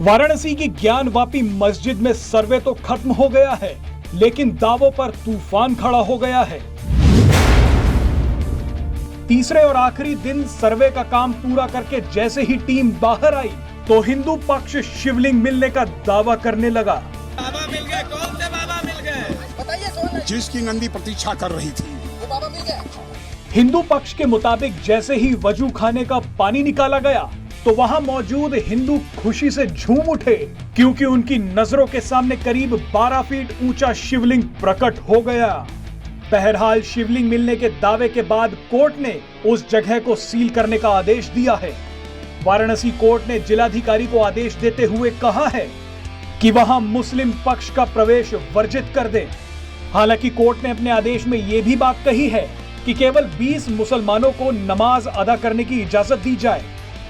वाराणसी की ज्ञानवापी मस्जिद में सर्वे तो खत्म हो गया है, लेकिन दावों पर तूफान खड़ा हो गया है। तीसरे और आखिरी दिन सर्वे का काम पूरा करके जैसे ही टीम बाहर आई तो हिंदू पक्ष शिवलिंग मिलने का दावा करने लगा। बाबा मिल गए। कौन से बाबा मिल गए? बताइए। जिसकी नंदी प्रतीक्षा कर रही थी वो बाबा मिल गए। हिंदू पक्ष के मुताबिक जैसे ही वजू खाने का पानी निकाला गया तो वहां मौजूद हिंदू खुशी से झूम उठे, क्योंकि उनकी नजरों के सामने करीब 12 फीट ऊंचा शिवलिंग प्रकट हो गया। बहरहाल शिवलिंग मिलने के दावे के बाद कोर्ट ने उस जगह को सील करने का आदेश दिया है। वाराणसी कोर्ट ने जिलाधिकारी को आदेश देते हुए कहा है कि वहां मुस्लिम पक्ष का प्रवेश वर्जित कर दें। हालांकि कोर्ट ने अपने आदेश में यह भी बात कही है कि केवल 20 मुसलमानों को नमाज अदा करने की इजाजत दी जाए,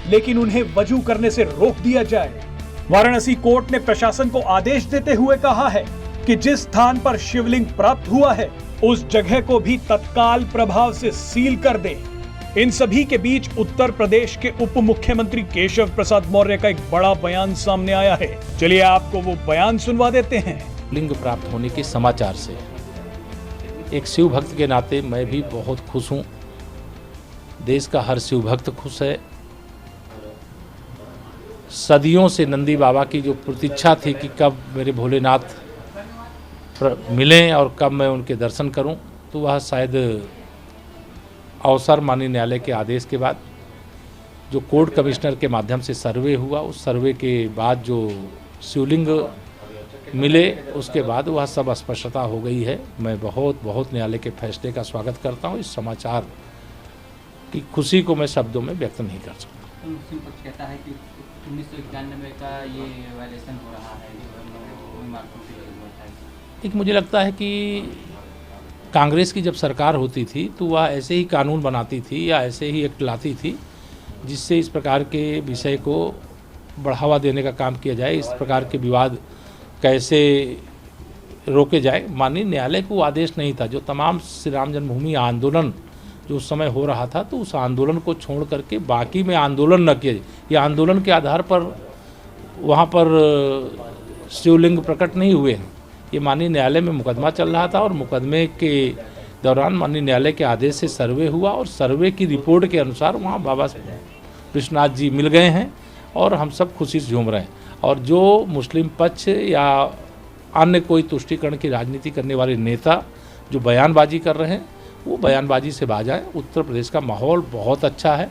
लेकिन उन्हें वजू करने से रोक दिया जाए। वाराणसी कोर्ट ने प्रशासन को आदेश देते हुए कहा है कि जिस स्थान पर शिवलिंग प्राप्त हुआ है उस जगह को भी तत्काल प्रभाव से सील कर दें। इन सभी के बीच उत्तर प्रदेश के उप मुख्यमंत्री केशव प्रसाद मौर्य का एक बड़ा बयान सामने आया है। चलिए आपको वो बयान सुनवा देते हैं। लिंग प्राप्त होने के समाचार से एक शिव भक्त के नाते मैं भी बहुत खुश हूँ। देश का हर शिव भक्त खुश है। सदियों से नंदी बाबा की जो प्रतीक्षा थी कि कब मेरे भोलेनाथ मिलें और कब मैं उनके दर्शन करूं, तो वह शायद अवसर माननीय न्यायालय के आदेश के बाद जो कोर्ट कमिश्नर के माध्यम से सर्वे हुआ, उस सर्वे के बाद जो शिवलिंग मिले उसके बाद वह सब स्पष्टता हो गई है। मैं बहुत न्यायालय के फैसले का स्वागत करता हूं। इस समाचार की खुशी को मैं शब्दों में व्यक्त नहीं कर सकता। मुस्लिम पक्ष कहता है कि 1991 का ये वायलेशन हो रहा है। एक मुझे लगता है कि कांग्रेस की जब सरकार होती थी तो वह ऐसे ही कानून बनाती थी या ऐसे ही एक्ट लाती थी जिससे इस प्रकार के विषय को बढ़ावा देने का काम किया जाए, इस प्रकार के विवाद कैसे रोके जाए। माननीय न्यायालय को आदेश नहीं था। जो तमाम श्री राम जन्मभूमि आंदोलन जो उस समय हो रहा था, तो उस आंदोलन को छोड़ करके बाकी में आंदोलन न किया जाए। ये आंदोलन के आधार पर वहाँ पर शिवलिंग प्रकट नहीं हुए हैं। ये माननीय न्यायालय में मुकदमा चल रहा था और मुकदमे के दौरान माननीय न्यायालय के आदेश से सर्वे हुआ और सर्वे की रिपोर्ट के अनुसार वहाँ बाबा विश्वनाथ जी मिल गए हैं और हम सब खुशी से झूम रहे हैं। और जो मुस्लिम पक्ष या अन्य कोई तुष्टीकरण की राजनीति करने वाले नेता जो बयानबाजी कर रहे हैं, वो बयानबाजी से बाज आए। उत्तर प्रदेश का माहौल बहुत अच्छा है,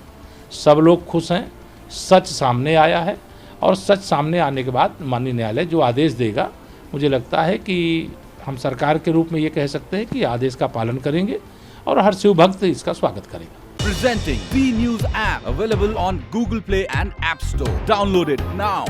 सब लोग खुश हैं, सच सामने आया है और सच सामने आने के बाद माननीय न्यायालय जो आदेश देगा, मुझे लगता है कि हम सरकार के रूप में ये कह सकते हैं कि आदेश का पालन करेंगे और हर शिव भक्त इसका स्वागत करेगा। Presenting B News app available on Google Play and App Store. Download it now.